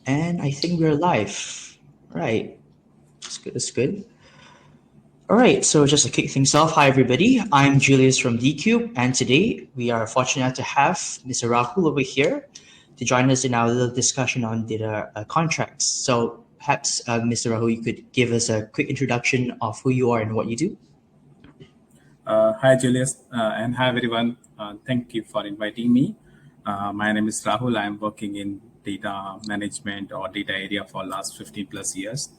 And I think we're live. Right. That's good. That's good. All right. So just to kick things off, hi everybody. I'm Julius from DCube, and today we are fortunate to have Mr. Rahul over here to join us in our little discussion on data contracts. So perhaps, Mr. Rahul, you could give us a quick introduction of who you are and what you do. Hi, Julius, and hi, everyone. Thank you for inviting me. My name is Rahul. I'm working in data management or data area for last 15 plus years.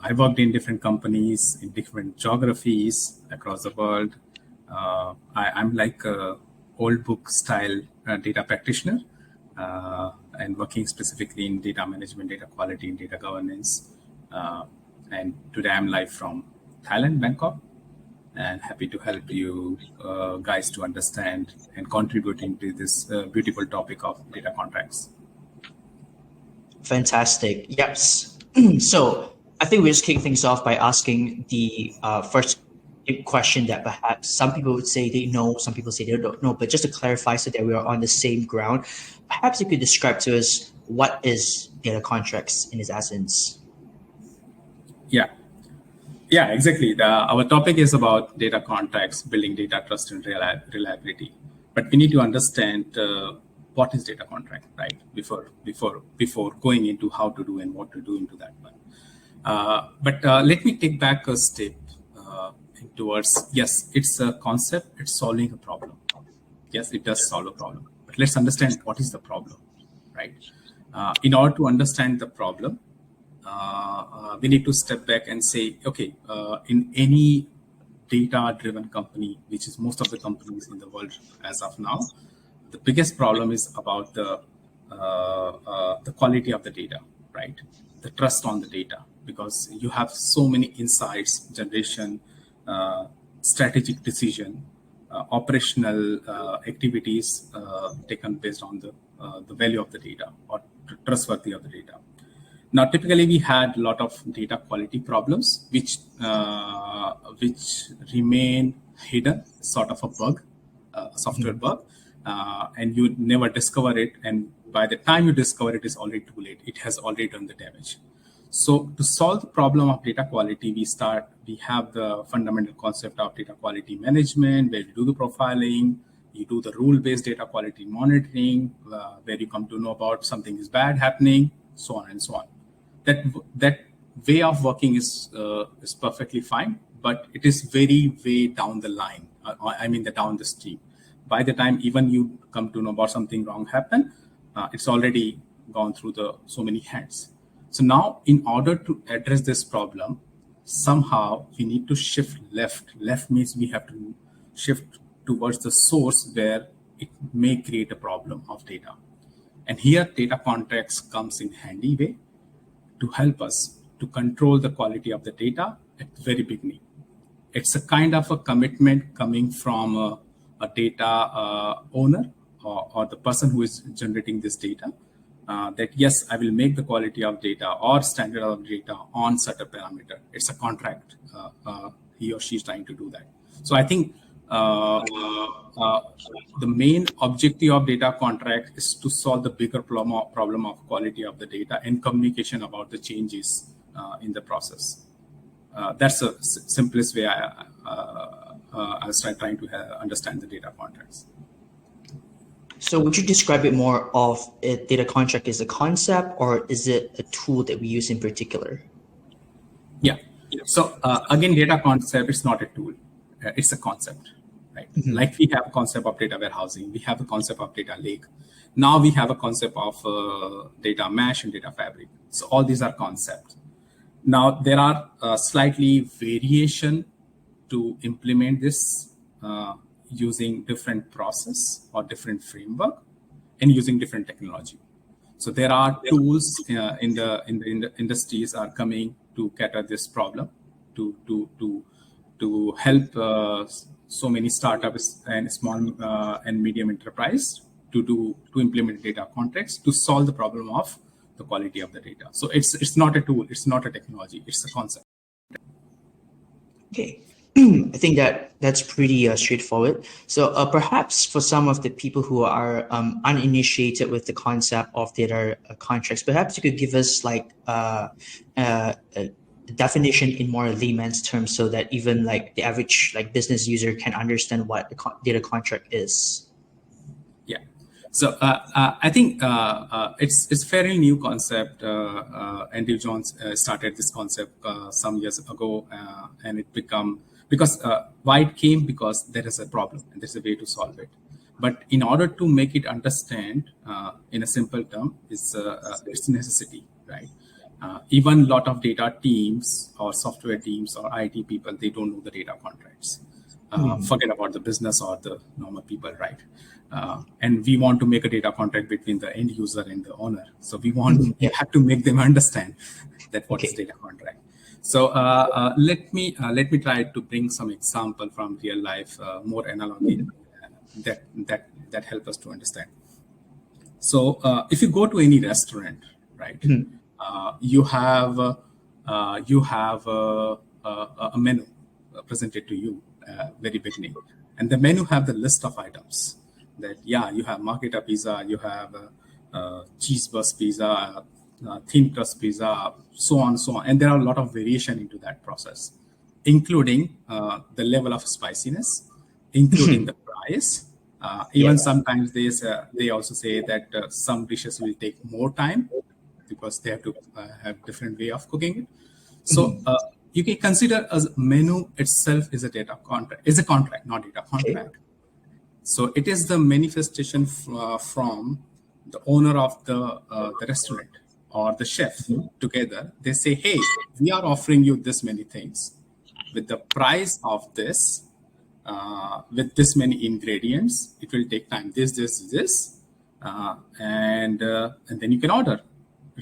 I worked in different companies in different geographies across the world. I'm like a old book style data practitioner and working specifically in data management, data quality, and data governance. And today I'm live from Thailand, Bangkok, and happy to help you guys to understand and contribute into this beautiful topic of data contracts. Fantastic. Yes. So I think we just kick things off by asking the first question that perhaps some people would say they know, some people say they don't know, but just to clarify so that we are on the same ground, perhaps you could describe to us what is data contracts in its essence. Yeah, exactly. Our topic is about data contracts, building data trust and reliability. But we need to understand what is data contract, right? Before going into how to do and what to do into that one. But let me take back a step towards, yes, it's a concept, it's solving a problem. Yes, it does solve a problem. But let's understand what is the problem, right? In order to understand the problem, we need to step back and say, okay, in any data-driven company, which is most of the companies in the world as of now, the biggest problem is about the quality of the data, right? The trust on the data, because you have so many insights, generation, strategic decision, operational activities taken based on the value of the data or trustworthy of the data. Now, typically, we had a lot of data quality problems, which remain hidden, sort of a bug, software bug, and you never discover it. And by the time you discover it, it's already too late. It has already done the damage. So to solve the problem of data quality, we have the fundamental concept of data quality management, where you do the profiling, you do the rule-based data quality monitoring, where you come to know about something is bad happening, so on and so on. That way of working is perfectly fine, but it is very way down the line. Down the stream. By the time even you come to know about something wrong happen, it's already gone through so many hands. So now, in order to address this problem, somehow we need to shift left. Left means we have to shift towards the source where it may create a problem of data. And here, data contracts comes in handy way to help us to control the quality of the data at the very beginning. It's a kind of a commitment coming from a data owner or the person who is generating this data, that yes, I will make the quality of data or standard of data on certain parameter. It's a contract. He or she is trying to do that. So I think the main objective of data contract is to solve the bigger problem of quality of the data and communication about the changes in the process. That's the simplest way I was trying to understand the data contracts. So would you describe it more of a data contract as a concept, or is it a tool that we use in particular? Yeah. So again, data concept is not a tool. It's a concept, right? Mm-hmm. Like we have a concept of data warehousing. We have a concept of data lake. Now we have a concept of data mesh and data fabric. So all these are concepts. Now there are slightly variation to implement this using different process or different framework and using different technology. So there are tools in the industries are coming to cater this problem, to help so many startups and small and medium enterprise to implement data contracts to solve the problem of the quality of the data. So it's not a tool, it's not a technology, it's a concept. Okay. I think that's pretty straightforward. So perhaps for some of the people who are uninitiated with the concept of data contracts, perhaps you could give us like a definition in more layman's terms, so that even like the average like business user can understand what a data contract is. Yeah. So I think it's fairly new concept. Andrew Jones started this concept some years ago, and it become because why it came, because there is a problem and there's a way to solve it. But in order to make it understand in a simple term, it's a necessity, right? Even a lot of data teams or software teams or IT people, they don't know the data contracts. Forget about the business or the normal people, right? And we want to make a data contract between the end user and the owner. So we Yeah. have to make them understand that what is Okay. data contract. So let me try to bring some example from real life, more analogy that help us to understand. So if you go to any restaurant, right, you have a menu presented to you very beginning, and the menu have the list of items that you have margherita pizza, you have cheese burst pizza, thin crust pizza, so on, and there are a lot of variation into that process, including the level of spiciness, including the price. Even Yes. sometimes they also say that some dishes will take more time because they have to have different way of cooking it. So you can consider as menu itself is a data contract, is a contract, not data Okay. contract. So it is the manifestation from the owner of the restaurant or the chef together. They say, hey, we are offering you this many things with the price of this, with this many ingredients. It will take time. This, and then you can order.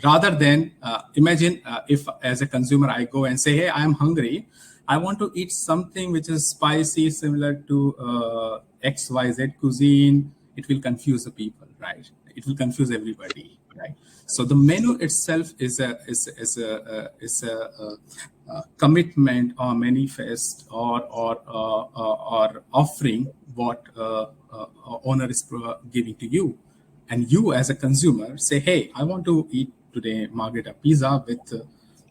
Rather than imagine if as a consumer I go and say, hey, I'm hungry, I want to eat something which is spicy, similar to XYZ cuisine. It will confuse the people, right? It will confuse everybody, right? So the menu itself is a commitment or manifest or offering what owner is giving to you, and you as a consumer say, hey, I want to eat today margherita pizza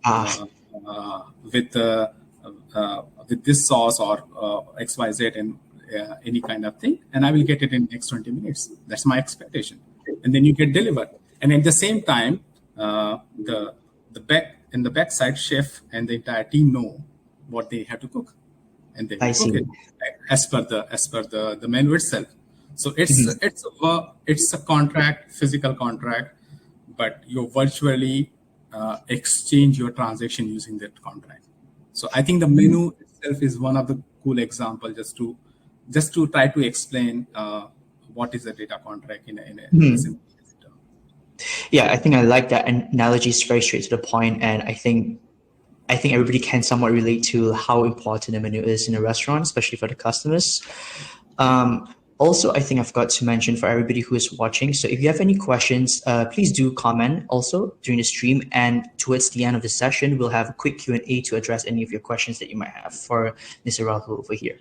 Ah, uh, uh, with uh, with this sauce or XYZ and any kind of thing, and I will get it in next 20 minutes. That's my expectation. And then you get delivered. And at the same time, the backside chef and the entire team know what they have to cook, and they will I cook see. it as per the menu itself. So it's a contract, physical contract, but you virtually exchange your transaction using that contract. So I think the menu itself is one of the cool example, just to try to explain what is a data contract in a simple term. Yeah, I think I like that analogy. Is very straight to the point, and I think everybody can somewhat relate to how important the menu is in a restaurant, especially for the customers. Also, I think I forgot to mention for everybody who is watching. So, if you have any questions, please do comment also during the stream. And towards the end of the session, we'll have a quick Q&A to address any of your questions that you might have for Mr. Rahul over here.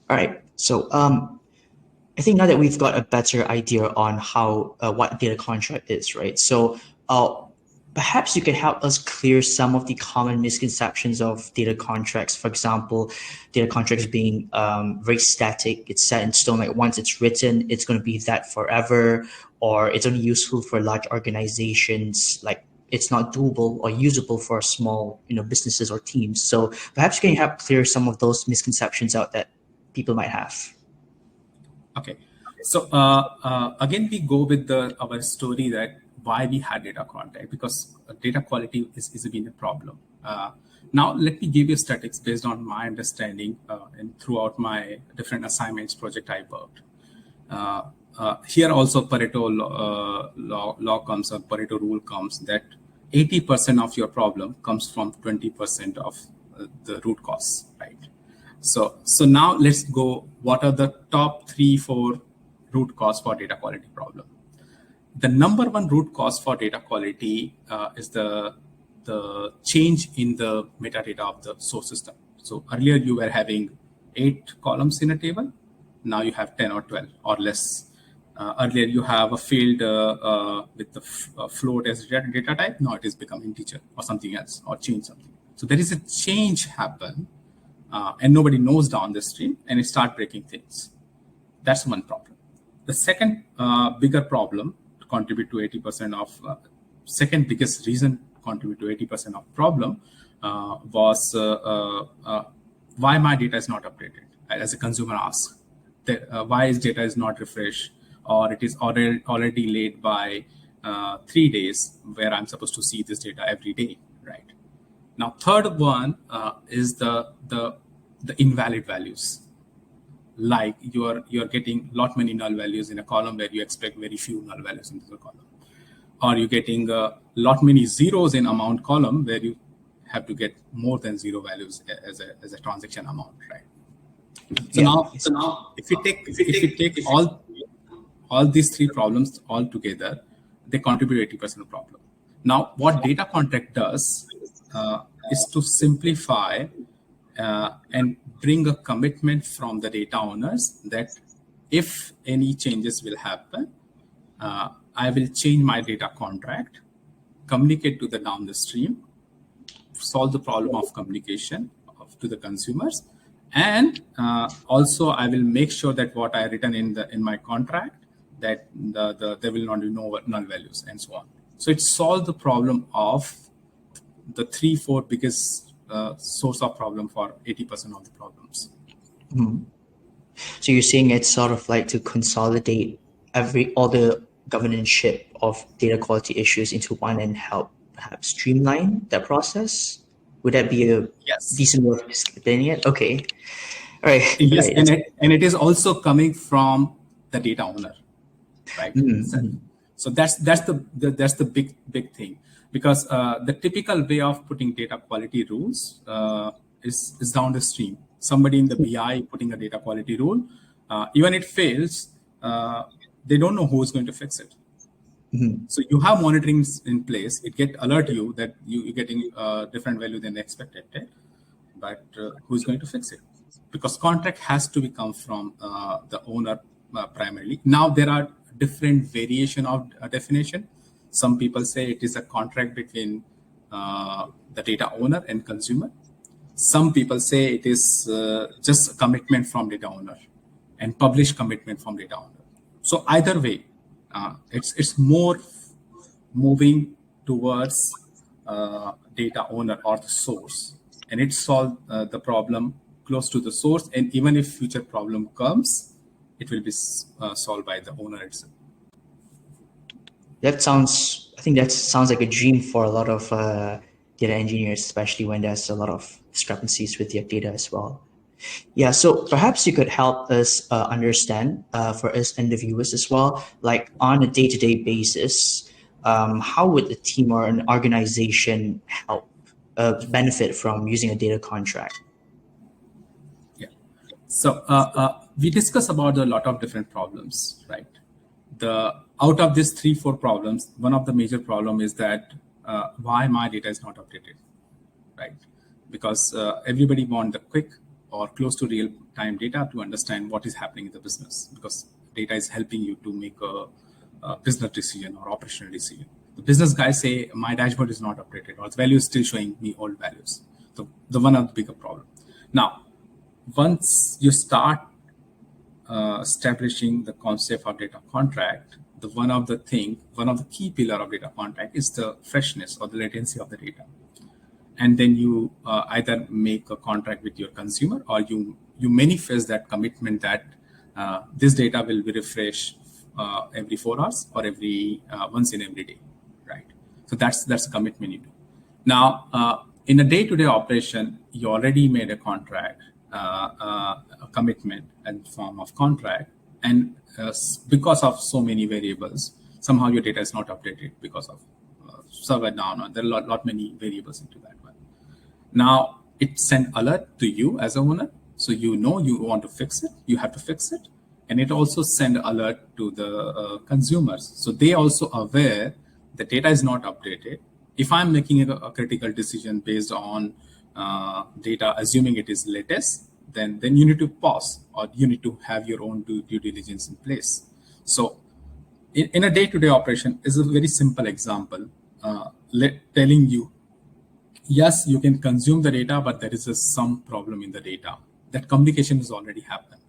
All right. So, I think now that we've got a better idea on how what data contract is, right? So perhaps you can help us clear some of the common misconceptions of data contracts. For example, data contracts being very static. It's set in stone. Like once it's written, it's going to be that forever, or it's only useful for large organizations. Like it's not doable or usable for small, businesses or teams. So perhaps you can help clear some of those misconceptions out that people might have. Okay. So again, we go with our story that why we had data contract, because data quality is been a problem. Now, let me give you statistics based on my understanding and throughout my different assignments project I worked. Here also Pareto law comes, or Pareto rule comes, that 80% of your problem comes from 20% of the root cause, right? So now let's go. What are the top 3-4 root cause for data quality problem? The number one root cause for data quality is the change in the metadata of the source system. So earlier you were having 8 columns in a table. Now you have 10 or 12 or less. Earlier you have a field with the float as data type. Now it is become integer or something else, or change something. So there is a change happen, and nobody knows down the stream, and it start breaking things. That's one problem. The second bigger problem to contribute to 80% of second biggest reason contribute to 80% of problem was why my data is not updated. As a consumer asks, why is data is not refreshed, or it is already late by 3 days, where I'm supposed to see this data every day, right? Now, third one is the invalid values. Like you're getting lot many null values in a column where you expect very few null values in the column, or you're getting lot many zeros in amount column where you have to get more than 0 values as a transaction amount, right? So now, if you take all these 3 problems all together, they contribute 80% of problem. Now, what data contract does is to simplify and bring a commitment from the data owners that if any changes will happen, I will change my data contract, communicate to the down the stream, solve the problem of communication to the consumers, and also I will make sure that what I written in my contract, that there will not be no null values and so on. So it solved the problem of the 3-4 biggest source of problem for 80% of the problems. So you're saying it's sort of like to consolidate all the governance of data quality issues into one and help perhaps streamline that process? Would that be a decent way of explaining it? Okay. All right. Yes, right. and it is also coming from the data owner, right? Mm-hmm. So that's the big thing, because the typical way of putting data quality rules is down the stream. Somebody in the BI putting a data quality rule, even it fails, they don't know who's going to fix it. Mm-hmm. So you have monitoring in place. It get alert you that you're getting different value than expected, right? But who's going to fix it? Because contract has to come from the owner primarily. Now there are different variation of definition. Some people say it is a contract between the data owner and consumer. Some people say it is just a commitment from data owner and published commitment from data owner. So either way, it's more moving towards data owner or the source, and it solves the problem close to the source. And even if future problem comes, it will be solved by the owner itself. I think that sounds like a dream for a lot of data engineers, especially when there's a lot of discrepancies with your data as well. Yeah, so perhaps you could help us understand for us and the viewers as well, like on a day-to-day basis, how would the team or an organization help benefit from using a data contract? Yeah, so we discuss about a lot of different problems, right? Out of these 3-4 problems, one of the major problem is that why my data is not updated, right? Because everybody want the quick or close to real-time data to understand what is happening in the business, because data is helping you to make a business decision or operational decision. The business guys say, my dashboard is not updated, or the value is still showing me old values. So the one of the bigger problem. Now, once you start establishing the concept of data contract, one of the key pillar of data contract is the freshness or the latency of the data. And then you either make a contract with your consumer, or you manifest that commitment that this data will be refreshed every 4 hours or every once in every day, right? So that's a commitment you do. Now, in a day-to-day operation, you already made a contract, a commitment in form of contract, and because of so many variables, somehow your data is not updated because of server down, or there are lot many variables into that one. Now it send alert to you as a owner, so you know you want to fix it, you have to fix it, and it also send alert to the consumers, so they also aware the data is not updated. If I'm making a critical decision based on data, assuming it is latest, then you need to pause, or you need to have your own due diligence in place. So in a day-to-day operation is a very simple example, telling you, yes, you can consume the data, but there is some problem in the data. That communication has already happened.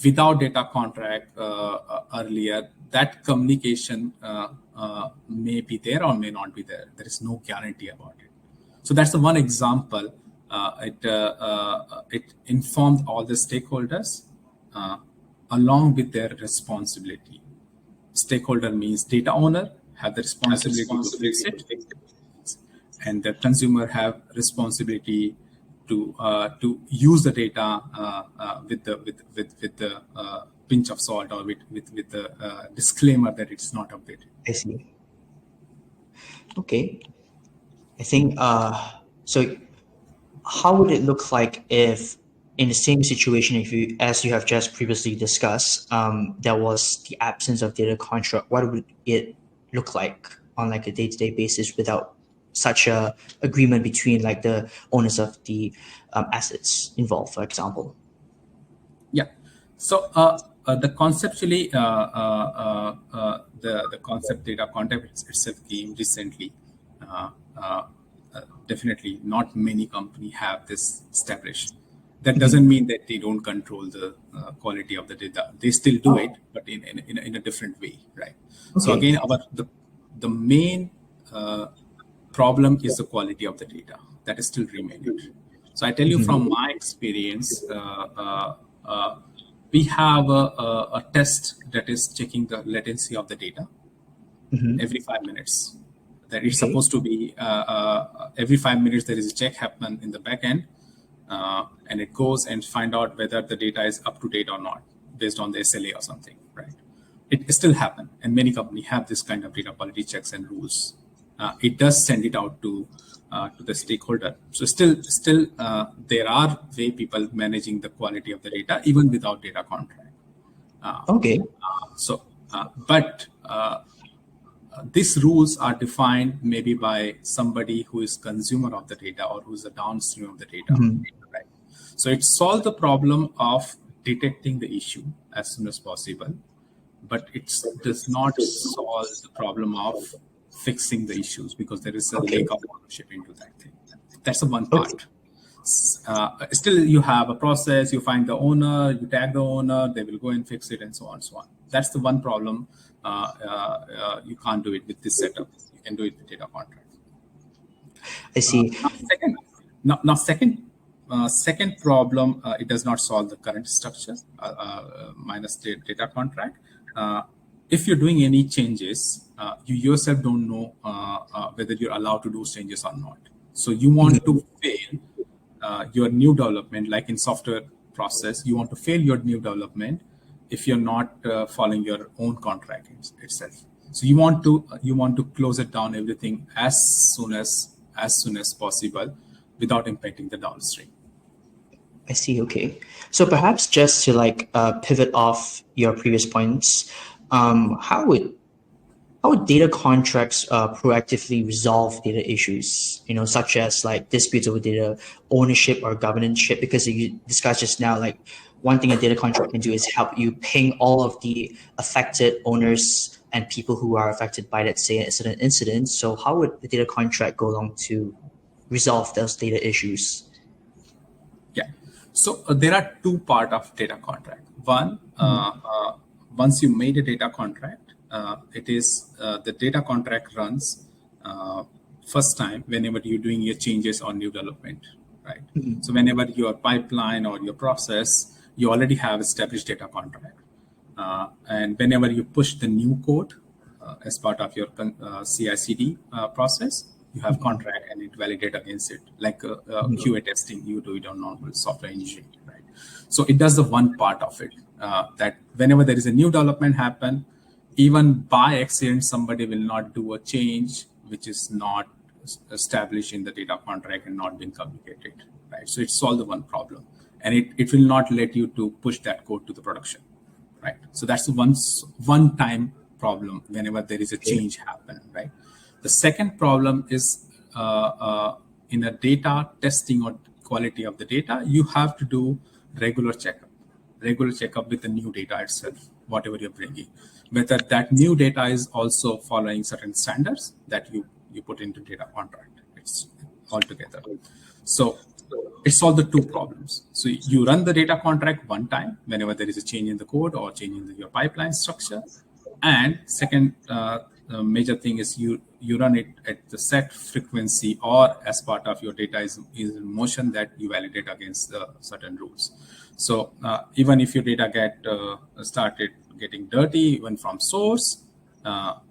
Without data contract earlier, that communication may be there or may not be there. There is no guarantee about it. So that's the one example. It informed all the stakeholders along with their responsibility. Stakeholder means data owner have the responsibility to fix it, and the consumer have responsibility to use the data with the pinch of salt, or with the disclaimer that it's not updated. I see. Okay. I think so. How would it look like if, in the same situation, if you, as you have just previously discussed, there was the absence of data contract? What would it look like on like a day-to-day basis without such a agreement between like the owners of the assets involved, for example? Yeah. So the conceptually, the concept data contract itself came recently. Definitely, not many companies have this established. That doesn't mean that they don't control the quality of the data. They still do it, but in a different way, right? Okay. So again, the main problem is the quality of the data. That is still remaining. So I tell you from my experience, we have a test that is checking the latency of the data every 5 minutes. That it's supposed to be every 5 minutes there is a check happen in the back end, and it goes and find out whether the data is up to date or not based on the SLA or something, right? It still happen, and many companies have this kind of data quality checks and rules. It does send it out to the stakeholder. So still there are way people managing the quality of the data even without data contract. Okay. But these rules are defined maybe by somebody who is consumer of the data or who is a downstream of the data. Right? So it solves the problem of detecting the issue as soon as possible, but it does not solve the problem of fixing the issues, because there is a lack of ownership into that thing. That's the one part. Still, you have a process, you find the owner, you tag the owner, they will go and fix it, and so on and so on. That's the one problem. You can't do it with this setup. You can do it with data contract. I see. Second problem, it does not solve the current structure minus data contract. If you're doing any changes, you yourself don't know whether you're allowed to do changes or not. So you want to fail your new development, like in software process, you want to fail your new development if you're not following your own contract itself. So you want to close it down everything as soon as possible without impacting the downstream. I see. Okay. So perhaps just to like pivot off your previous points, how would data contracts proactively resolve data issues, such as like disputes over data ownership or governance? Because you discussed just now, like one thing a data contract can do is help you ping all of the affected owners and people who are affected by, let's say, an incident. So how would the data contract go along to resolve those data issues? Yeah. So there are two parts of data contract. One, once you made a data contract, it is the data contract runs first time whenever you're doing your changes or new development, right? So whenever your pipeline or your process, you already have established data contract. And whenever you push the new code as part of your CI/CD process, you have contract and it validate against it, like QA testing. You do it on normal software engineering, right? So it does the one part of it, that whenever there is a new development happen, even by accident, somebody will not do a change which is not established in the data contract and not been communicated, right? So it solves the one problem, and it will not let you to push that code to the production, right? So that's the one time problem whenever there is a change happen, right? The second problem is in a data testing or quality of the data, you have to do regular checkup with the new data itself, whatever you're bringing, whether that new data is also following certain standards that you put into data contract. It's all together. So it solves the two problems. So you run the data contract one time whenever there is a change in the code or change in your pipeline structure. And second major thing is you run it at the set frequency or as part of your data is in motion that you validate against certain rules. So even if your data started getting dirty, even from source,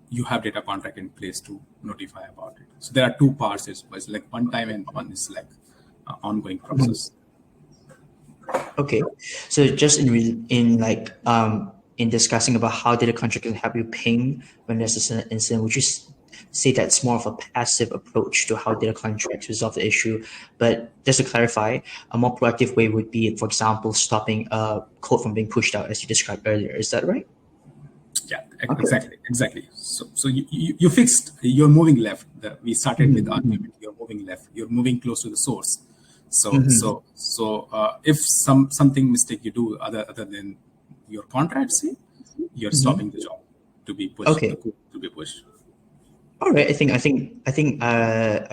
you have data contract in place to notify about it. So there are two parts. It's like one time and one is like ongoing process. Okay, so just in discussing about how data contract can help you ping when there's an incident, would you say that's more of a passive approach to how data contracts resolve the issue? But just to clarify, a more proactive way would be, for example, stopping a code from being pushed out, as you described earlier. Is that right? Yeah, exactly. So you fixed. You're moving left. We started with argument. You're moving left. You're moving close to the source. So if something mistake you do other than your contract, say, you're stopping the job to be pushed. Okay. The code to be pushed. All right. I think I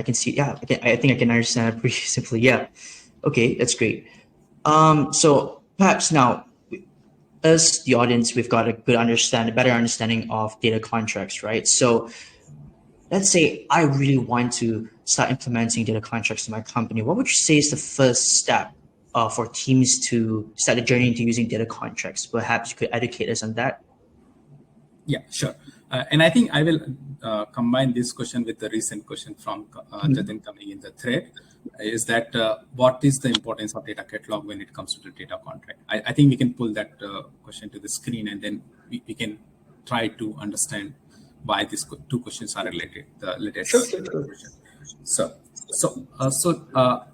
can see. Yeah. I think I can understand it pretty simply. Yeah. Okay. That's great. So perhaps now, as the audience, we've got a better understanding of data contracts, right? So let's say I really want to start implementing data contracts in my company. What would you say is the first step for teams to start the journey into using data contracts? Perhaps you could educate us on that. Yeah, sure. And I think I will combine this question with the recent question from Jatin coming in the thread. Is that what is the importance of data catalog when it comes to the data contract? I think we can pull that question to the screen and then we can try to understand why these two questions are related. The latest question. So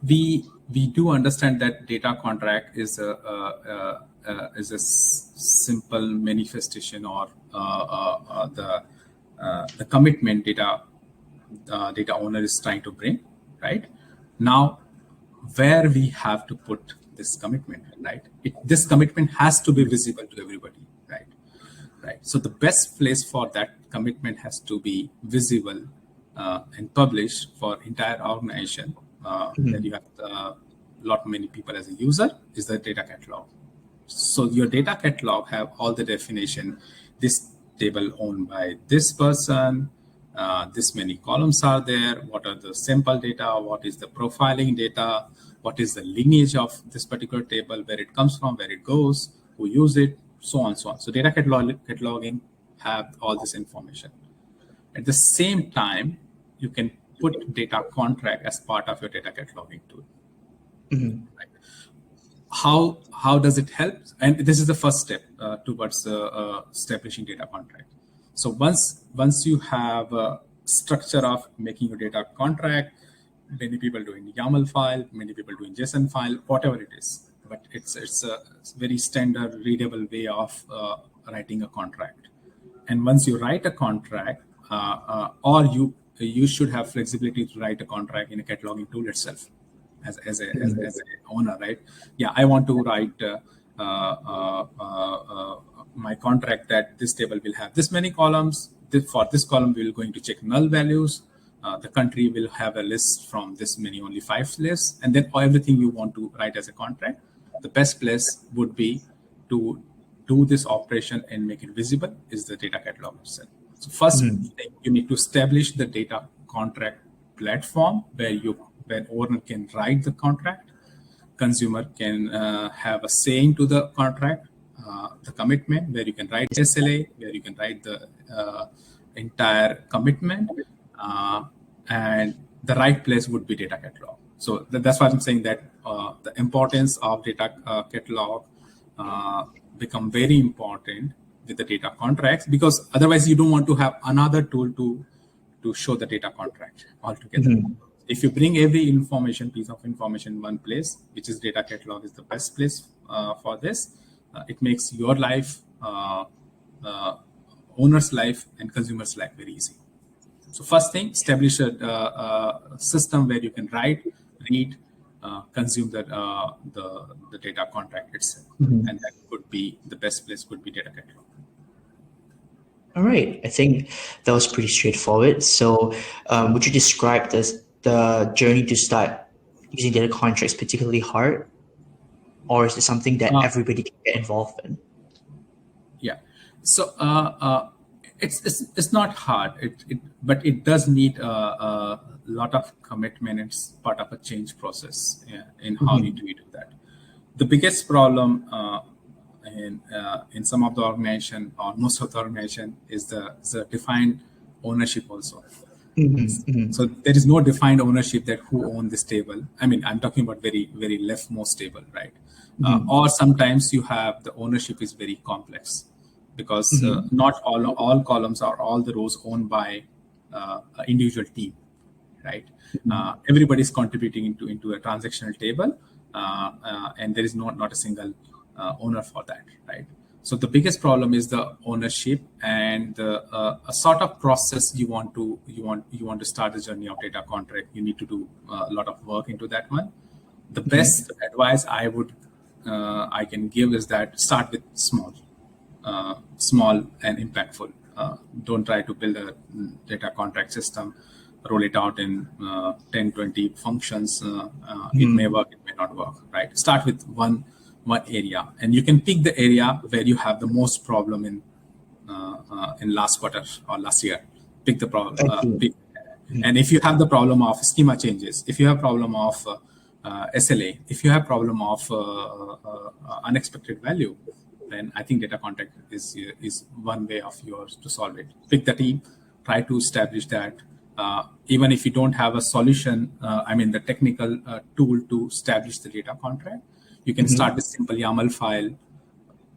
we do understand that data contract is a simple manifestation or the commitment data owner is trying to bring, right? Now, where we have to put this commitment, right? This commitment has to be visible to everybody, right? Right. So the best place for that commitment has to be visible and published for entire organization. That you have many people as a user is the data catalog. So your data catalog have all the definition. This table owned by this person. This many columns are there. What are the sample data? What is the profiling data? What is the lineage of this particular table? Where it comes from? Where it goes? Who use it? So on, so on. So data cataloging have all this information. At the same time, you can put data contract as part of your data cataloging tool. Right? How does it help? And this is the first step towards establishing data contract. So once you have a structure of making your data contract, many people doing YAML file, many people doing JSON file, whatever it is. But it's a very standard readable way of writing a contract. And once you write a contract, or you should have flexibility to write a contract in a cataloging tool itself as an owner, right? Yeah, I want to write my contract that this table will have this many columns. For this column, we're going to check null values. The country will have a list from this many, only 5 lists, and then everything you want to write as a contract. The best place would be to do this operation and make it visible is the data catalog itself. So first, you need to establish the data contract platform where owner can write the contract, consumer can have a saying to the contract, the commitment, where you can write SLA, where you can write the entire commitment, and the right place would be data catalog. So that's why I'm saying that the importance of data catalog become very important with the data contracts, because otherwise you don't want to have another tool to show the data contract altogether. If you bring every piece of information in one place, which is data catalog is the best place for this, it makes your life, owner's life and consumer's life very easy. So first thing, establish a system where you can write, read, consume the data contract itself, and that could be the best place. Could be data catalog. All right, I think that was pretty straightforward. So, would you describe the journey to start using data contracts particularly hard, or is it something that everybody can get involved in? Yeah. So it's not hard. But it does need a lot of commitment. It's part of a change process in how you do that. The biggest problem in some of the organization or most of the organization is the defined ownership also. So there is no defined ownership that who own this table. I mean, I'm talking about very, very leftmost table, right? Or sometimes you have the ownership is very complex because not all columns or all the rows owned by an individual team, right? Everybody's contributing into a transactional table, and there is not a single owner for that, right? So the biggest problem is the ownership and a sort of process you want to start the journey of data contract. You need to do a lot of work into that one. The best advice I can give is that start with small and impactful. Don't try to build a data contract system, roll it out in 10, 20 functions. It may work, it may not work, right? Start with one area, and you can pick the area where you have the most problem in last quarter or last year. Pick the problem. And if you have the problem of schema changes, if you have problem of SLA, if you have problem of unexpected value, then I think data contract is one way of yours to solve it. Pick the team, try to establish that. Even if you don't have a solution, the technical tool to establish the data contract, you can start with simple YAML file,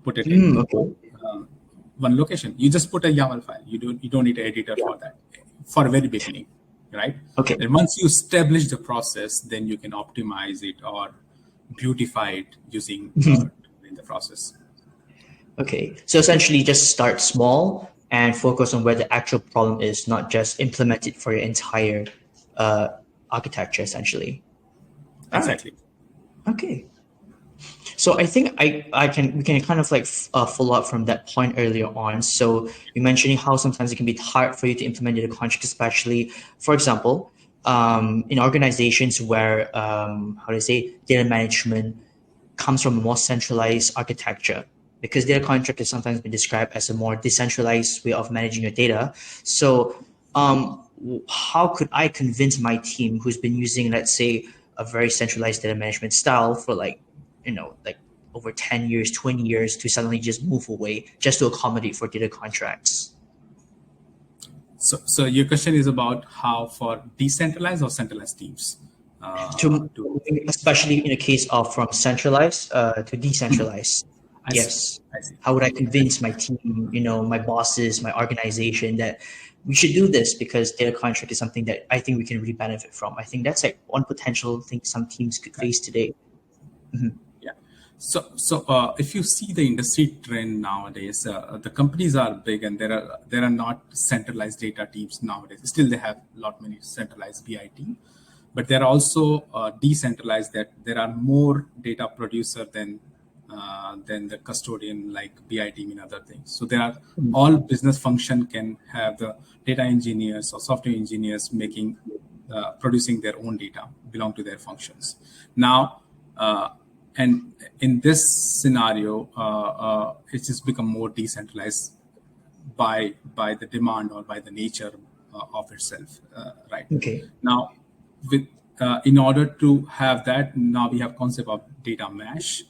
put it in one location. You just put a YAML file. You don't need an editor for that, for a very beginning, right? Okay. And once you establish the process, then you can optimize it or beautify it using in the process. Okay, so essentially just start small and focus on where the actual problem is, not just implement it for your entire architecture, essentially. Exactly. Okay. So I think we can kind of like follow up from that point earlier on. So you mentioning how sometimes it can be hard for you to implement data contract, especially, for example, in organizations where how do I say data management comes from a more centralized architecture, because data contract has sometimes been described as a more decentralized way of managing your data. So how could I convince my team who's been using, let's say, a very centralized data management style for like over 10 years, 20 years to suddenly just move away just to accommodate for data contracts? So your question is about how for decentralized or centralized teams? Especially in the case of from centralized to decentralized. Yes. I see. How would I convince my team, my bosses, my organization that we should do this because data contract is something that I think we can really benefit from? I think that's like one potential thing some teams could face today. Yeah. So if you see the industry trend nowadays, the companies are big and there are not centralized data teams nowadays. Still, they have many centralized BI team, but they're also decentralized. That there are more data producer than the custodian, like BI team and other things. So there are all business function can have the data engineers or software engineers producing their own data belong to their functions. Now, and in this scenario, it's just become more decentralized by the demand or by the nature of itself, right? Okay. Now, in order to have that, now we have concept of data mesh.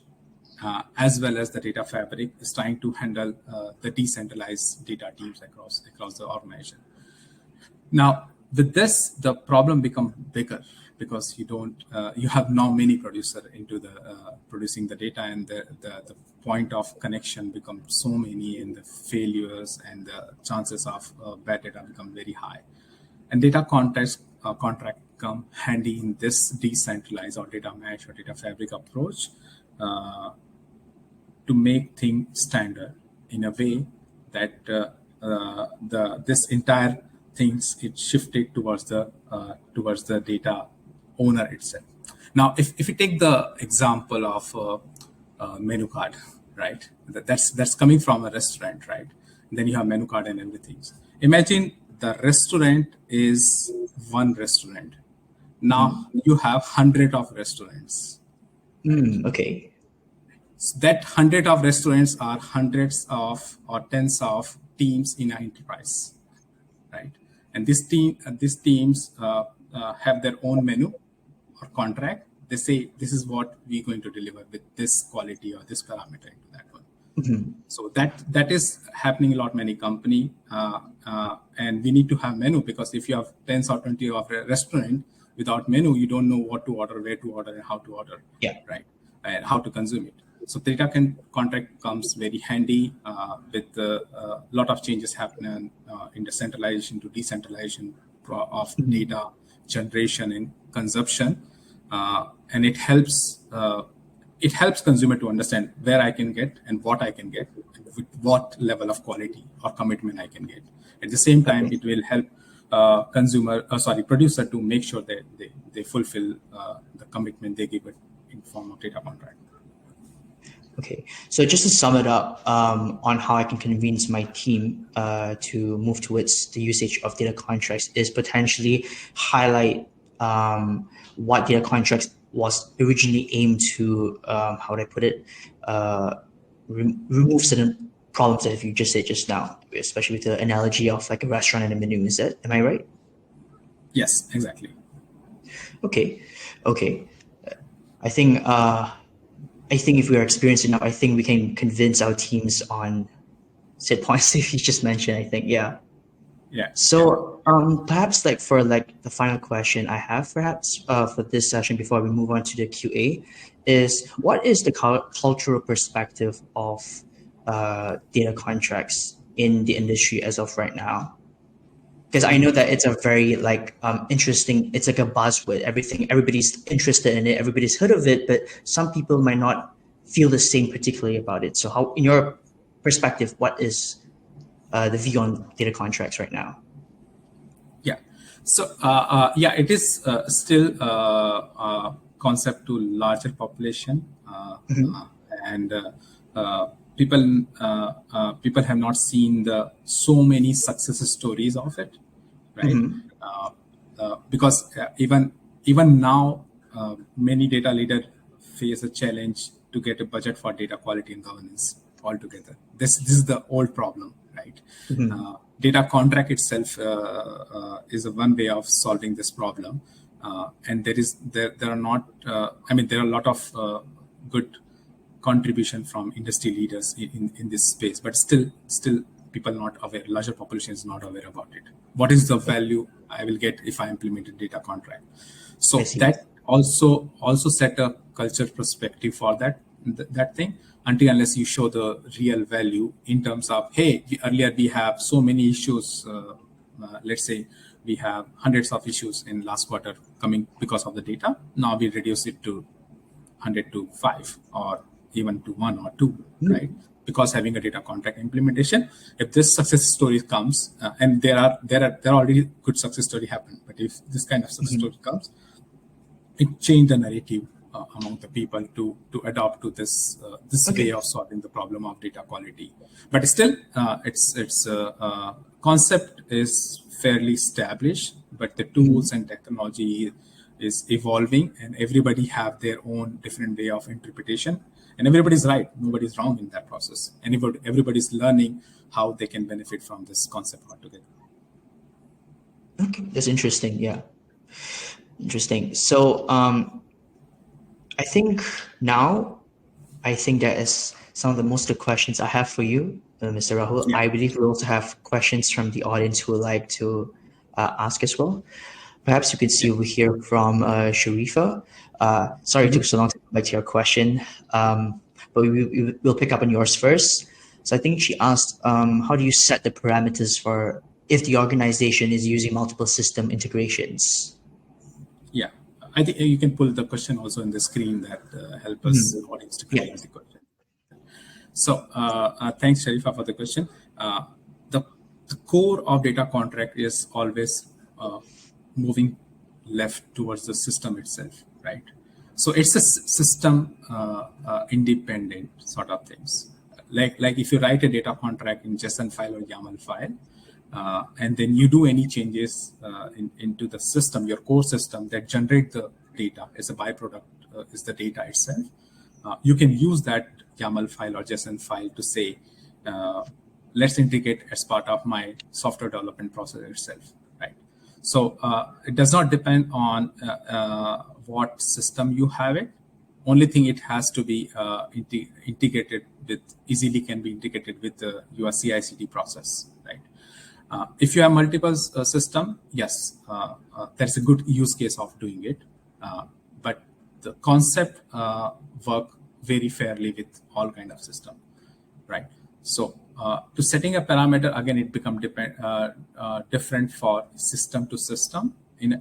As well as the data fabric is trying to handle the decentralized data teams across the organization. Now, with this, the problem becomes bigger because you have now many producers into the producing the data, and the point of connection becomes so many, and the failures and the chances of bad data become very high. And data contract come handy in this decentralized or data mesh or data fabric approach. To make things standard in a way that this entire things, it shifted towards the data owner itself. Now, if you take the example of menu card, right? That's coming from a restaurant, right? Then you have menu card and everything. Imagine the restaurant is one restaurant. Now you have hundred of restaurants. Okay. So that hundred of restaurants are hundreds of or tens of teams in an enterprise, right? And these teams have their own menu or contract. They say this is what we're going to deliver with this quality or this parameter into that one. So that is happening a lot many company, and we need to have menu, because if you have 10 or 20 of a restaurant without menu, you don't know what to order, where to order, and how to order, right? And how to consume it. So data contract comes very handy with a lot of changes happening in the centralization to decentralization of data generation and consumption, and it helps consumer to understand where I can get and what I can get, and with what level of quality or commitment I can get. At the same time, it will help producer to make sure that they fulfill the commitment they give it in form of data contract. Okay, so just to sum it up on how I can convince my team to move towards the usage of data contracts is potentially highlight what data contracts was originally aimed to, how would I put it, remove certain problems that you just said just now, especially with the analogy of like a restaurant and a menu. Am I right? Yes, exactly. Okay. I think if we are experienced enough, I think we can convince our teams on said points that you just mentioned. I think, yeah. So perhaps like for like the final question I have perhaps for this session before we move on to the QA is, what is the cultural perspective of data contracts in the industry as of right now? Because I know that it's a very like interesting, it's like a buzzword. Everybody's interested in it, everybody's heard of it, but some people might not feel the same particularly about it. So how, in your perspective, what is the view on data contracts right now? Yeah. So it is still concept to larger population, and people have not seen the so many success stories of it, right? Because even now, many data leaders face a challenge to get a budget for data quality and governance altogether. This is the old problem, right? Data contract itself is a one way of solving this problem, and there are a lot of good contribution from industry leaders in this space, but still people not aware, larger population is not aware about it. What is the value I will get if I implement a data contract? So that also set a culture perspective for that thing, until unless you show the real value in terms of, hey, earlier we have so many issues, let's say we have hundreds of issues in last quarter coming because of the data. Now we reduce it to 100 to 5 or even to 1 or 2, right? Because having a data contract implementation, if this success story comes, and there are already good success story happen, but if this kind of success story comes, it change the narrative among the people to adopt to this way of solving the problem of data quality. But still, its concept is fairly established, but the tools and technology is evolving, and everybody have their own different way of interpretation, and everybody's right, nobody's wrong in that process. Everybody's learning how they can benefit from this concept altogether. Okay, that's interesting. Yeah, interesting. So I think that is some of the most of the questions I have for you, Mr. Rahul. I believe we also have questions from the audience who would like to ask as well. Perhaps you could see over here from Sharifa. Sorry it took so long to come back to your question, but we'll pick up on yours first. So I think she asked, how do you set the parameters for if the organization is using multiple system integrations? Yeah, I think you can pull the question also in the screen that help us audience to create the question. So thanks, Sharifa, for the question. The the core of data contract is always moving left towards the system itself, right? So it's a system independent sort of things. Like if you write a data contract in JSON file or YAML file, and then you do any changes into the system, your core system that generate the data as a byproduct is the data itself. You can use that YAML file or JSON file to say, let's integrate as part of my software development process itself, right? So it does not depend on what system you have it. Only thing it has to be integrated with, easily can be integrated with your CI/CD process, right? If you have multiple system, yes, that's a good use case of doing it. But the concept work very fairly with all kind of system, right? So to setting a parameter, again, it become different for system to system in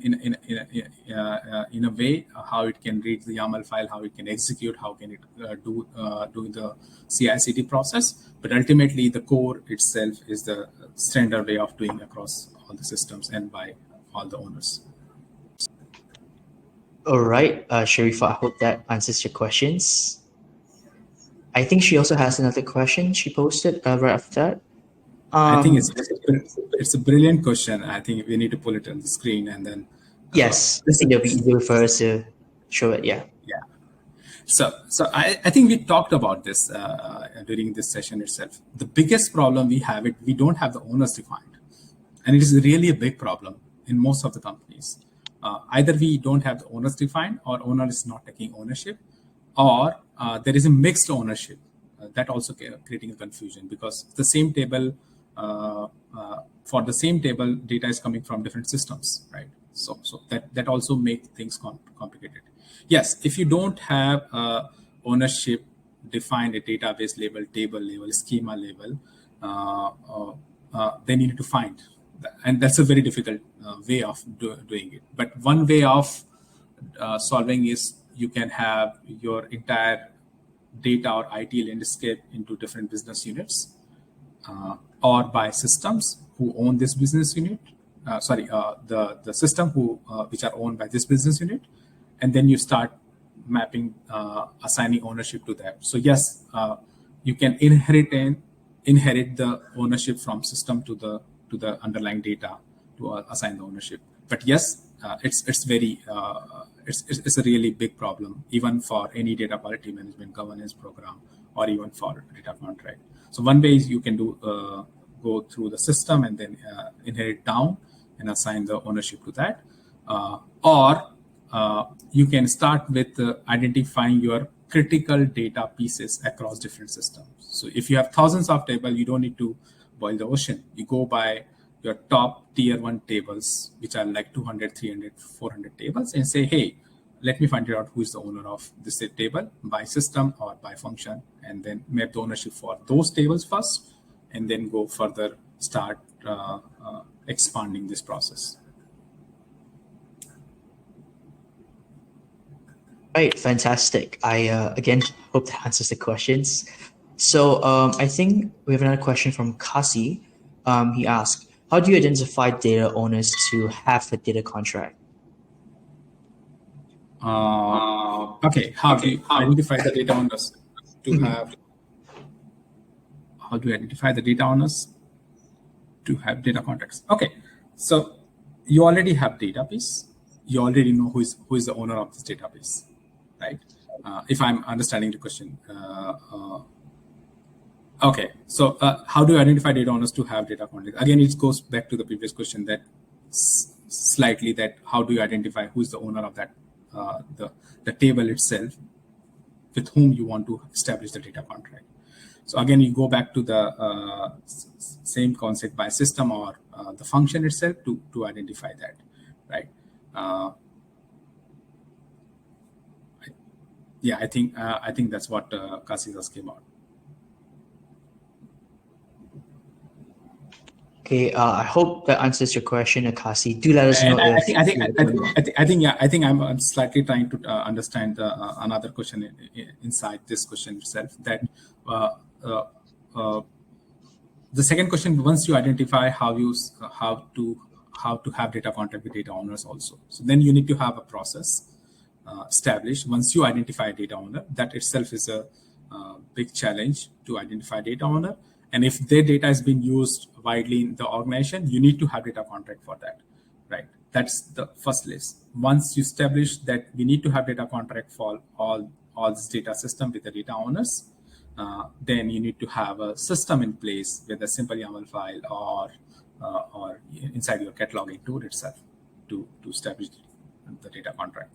a way, how it can read the YAML file, how it can execute, how can it do the CI/CD process. But ultimately, the core itself is the standard way of doing across all the systems and by all the owners. All right, Sharifa, I hope that answers your questions. I think she also has another question she posted right after that. I think it's a brilliant question. I think we need to pull it on the screen and then. Yes, I think it'll be easier for us to show it. Yeah. Yeah. So I think we talked about this during this session itself. The biggest problem we have we don't have the owners defined, and it is really a big problem in most of the companies. Either we don't have the owners defined, or owner is not taking ownership, or there is a mixed ownership. That also creating a confusion, because the same table, for the same table, data is coming from different systems, right? So that also makes things complicated. Yes, if you don't have ownership defined at database level, table level, schema level, then you need to find, and that's a very difficult way of doing it. But one way of solving is you can have your entire data or IT landscape into different business units, or by systems who own this business unit. The system which are owned by this business unit, and then you start mapping, assigning ownership to that. So yes, you can inherit the ownership from system to the underlying data to assign the ownership. But yes, it's a really big problem, even for any data quality management governance program, or even for data contract. So one way is you can go through the system and then inherit down and assign the ownership to that, or you can start with identifying your critical data pieces across different systems. So if you have thousands of tables, you don't need to boil the ocean. You go by your top tier 1 tables, which are like 200, 300, 400 tables, and say, hey, let me find out who is the owner of this table by system or by function, and then map the ownership for those tables first, and then go further, start expanding this process. Right, fantastic. I again hope that answers the questions. So I think we have another question from Kasi. He asked, how do you identify data owners to have a data contract? Okay, how do you identify the data owners to have? How do you identify the data owners to have data contracts? Okay, so you already have database. You already know who is the owner of this database, right? If I'm understanding the question. Okay, so how do you identify data owners to have data contracts? Again, it goes back to the previous question that slightly, that how do you identify who is the owner of that the table itself with whom you want to establish the data contract. So again, you go back to the same concept by system or the function itself to identify that, right? I think that's what Kasi is asking about. Okay, I hope that answers your question, Akasi. Do let us know I think I'm slightly trying to understand another question inside this question itself. That The second question, once you identify how to have data contact with data owners also, so then you need to have a process established. Once you identify a data owner, that itself is a big challenge to identify data owner. And if their data is being used widely in the organization, you need to have data contract for that, right? That's the first list. Once you establish that we need to have data contract for all this data system with the data owners, then you need to have a system in place with a simple YAML file or inside your cataloging tool itself to establish the data contract.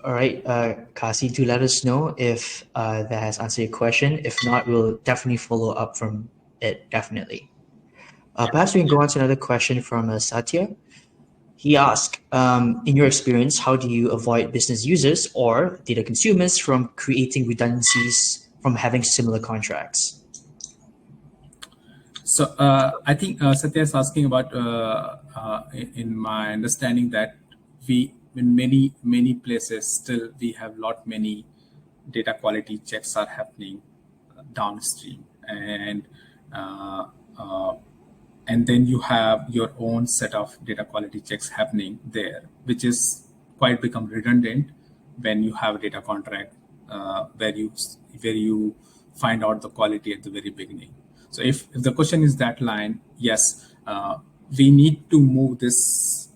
All right, Kasi, do let us know if that has answered your question. If not, we'll definitely follow up from it, definitely. Perhaps we can go on to another question from Satya. He asked, in your experience, how do you avoid business users or data consumers from creating redundancies from having similar contracts? So I think Satya is asking about, in my understanding, that we in many places still we have many data quality checks are happening downstream, and then you have your own set of data quality checks happening there, which is quite become redundant when you have a data contract where you find out the quality at the very beginning. So if the question is that line, yes, we need to move this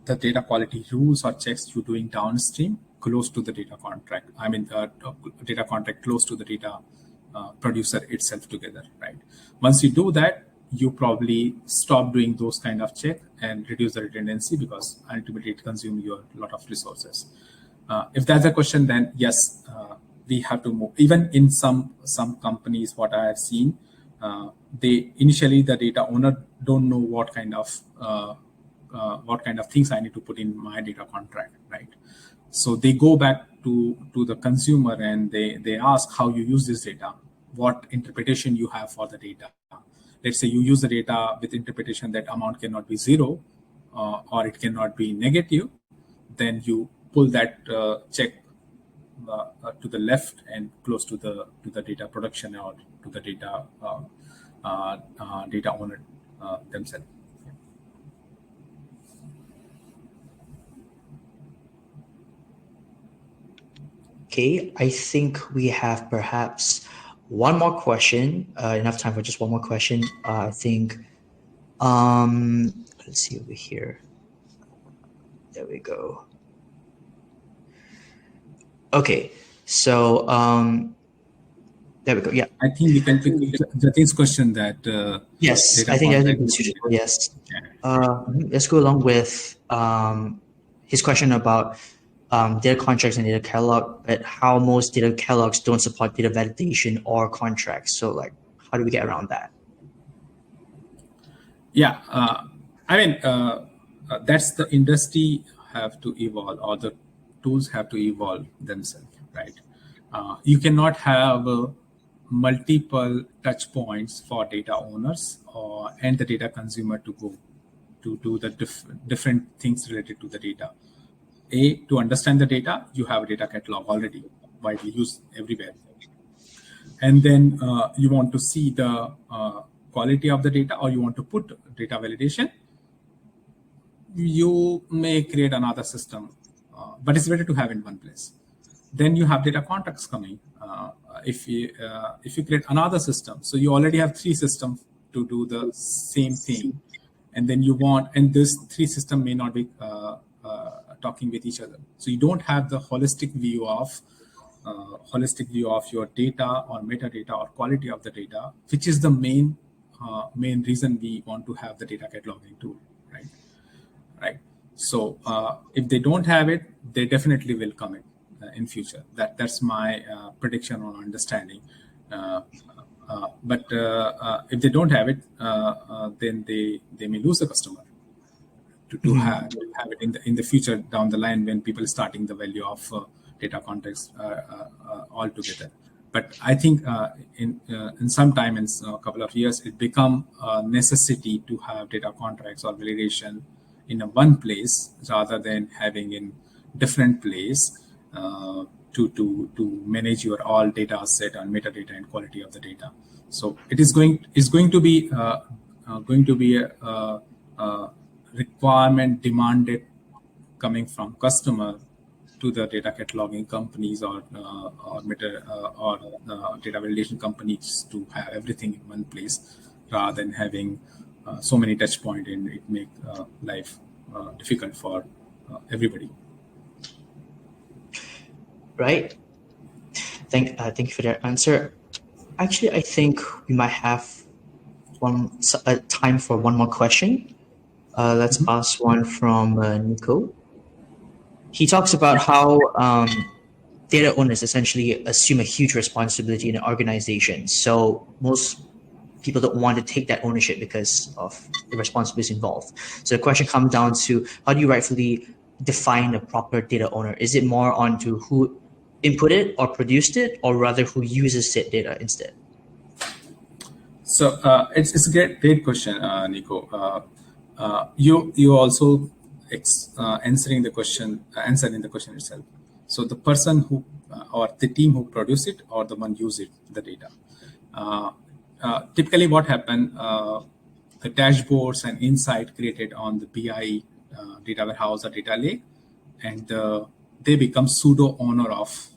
the data quality rules or checks you're doing downstream close to the data contract. I mean, data contract close to the data producer itself together, right? Once you do that, you probably stop doing those kind of check and reduce the redundancy, because ultimately it consumes your lot of resources. If that's a question, then yes, we have to move. Even in some companies, what I have seen, they initially the data owner don't know what kind of things I need to put in my data contract, right? So they go back to the consumer and they ask how you use this data, what interpretation you have for the data. Let's say you use the data with interpretation that amount cannot be zero or it cannot be negative, then you pull that check to the left and close to the data production or to the data owner themselves. Okay, I think we have perhaps one more question. Enough time for just one more question. I think. Let's see over here. There we go. Okay, so there we go. Yeah. I think we can pick Jatin's question that. Yes, I think that would be suitable. Yes. Let's go along with his question about data contracts and data catalog, but how most data catalogs don't support data validation or contracts. So, like, how do we get around that? Yeah, I mean, that's the industry have to evolve, or the tools have to evolve themselves, right? You cannot have multiple touch points for data owners and the data consumer to go to do the different things related to the data. To understand the data, you have a data catalog already widely used everywhere. And then you want to see the quality of the data, or you want to put data validation, you may create another system, but it's better to have in one place. Then you have data contracts coming. If you create another system, so you already have three systems to do the same thing, and then and this three system may not be talking with each other. So you don't have the holistic view of your data or metadata or quality of the data, which is the main reason we want to have the data cataloging tool, right? So if they don't have it, they definitely will come in future. That's my prediction or understanding. But if they don't have it, then they may lose the customer to have it in the future down the line, when people are starting the value of data context altogether. But I think in some time, in a couple of years, it become a necessity to have data contracts or validation in one place rather than having in different place. to manage your all data set and metadata and quality of the data. So it is going to be a requirement demanded coming from customer to the data cataloging companies or data validation companies to have everything in one place rather than having so many touch points, and it make life difficult for everybody. Right. Thank you for that answer. Actually, I think we might have time for one more question. Let's ask one from Nico. He talks about how data owners essentially assume a huge responsibility in an organization. So most people don't want to take that ownership because of the responsibilities involved. So the question comes down to, how do you rightfully define a proper data owner? Is it more onto who input it or produced it, or rather who uses said data instead? So it's a great question, Nico. You also answering the question itself. So the person who or the team who produce it or the one use it the data. Typically, what happen? The dashboards and insight created on the BI data warehouse or data lake, and they become pseudo owner of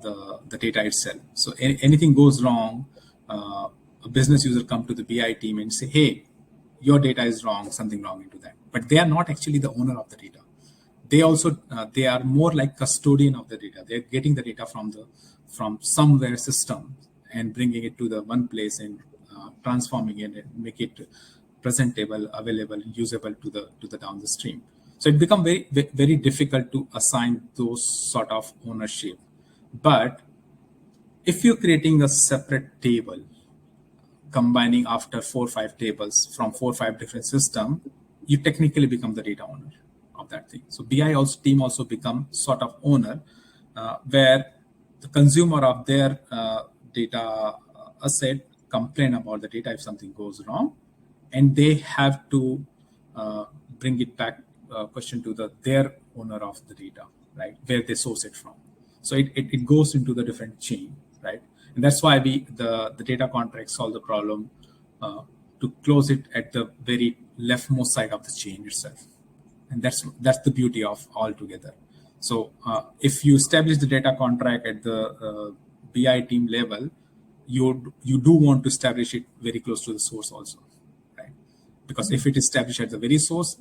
the data itself. So anything goes wrong, a business user come to the BI team and say, "Hey, your data is wrong, something wrong into that." But they are not actually the owner of the data. They also they are more like custodian of the data. They're getting the data from somewhere system and bringing it to the one place and transforming it and make it presentable, available, and usable to the down the stream. So it becomes very difficult to assign those sort of ownership. But if you're creating a separate table, combining after 4 or 5 tables from 4 or 5 different systems, you technically become the data owner of that thing. So BI team also become sort of owner, where the consumer of their data asset complain about the data if something goes wrong, and they have to bring it back question to their owner of the data, right, where they source it from. So it goes into the different chain, right? And that's why the data contract solve the problem to close it at the very leftmost side of the chain itself. And that's the beauty of all together. So if you establish the data contract at the BI team level, you do want to establish it very close to the source also, right? Because if it is established at the very source,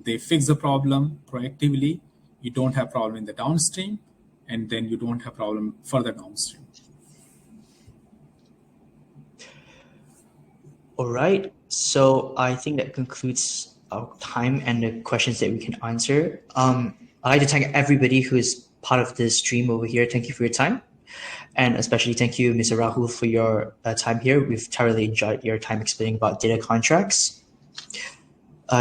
they fix the problem proactively. You don't have problem in the downstream, and then you don't have problem further downstream. All right. So I think that concludes our time and the questions that we can answer. I'd like to thank everybody who is part of this stream over here. Thank you for your time. And especially thank you, Mr. Rahul, for your time here. We've thoroughly enjoyed your time explaining about data contracts.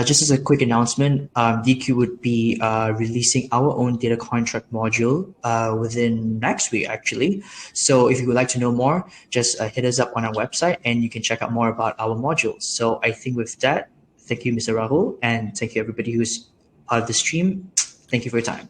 Just as a quick announcement, DQ would be releasing our own data contract module within next week, actually. So if you would like to know more, just hit us up on our website and you can check out more about our modules. So I think with that, thank you, Mr. Rahul, and thank you everybody who's part of the stream. Thank you for your time.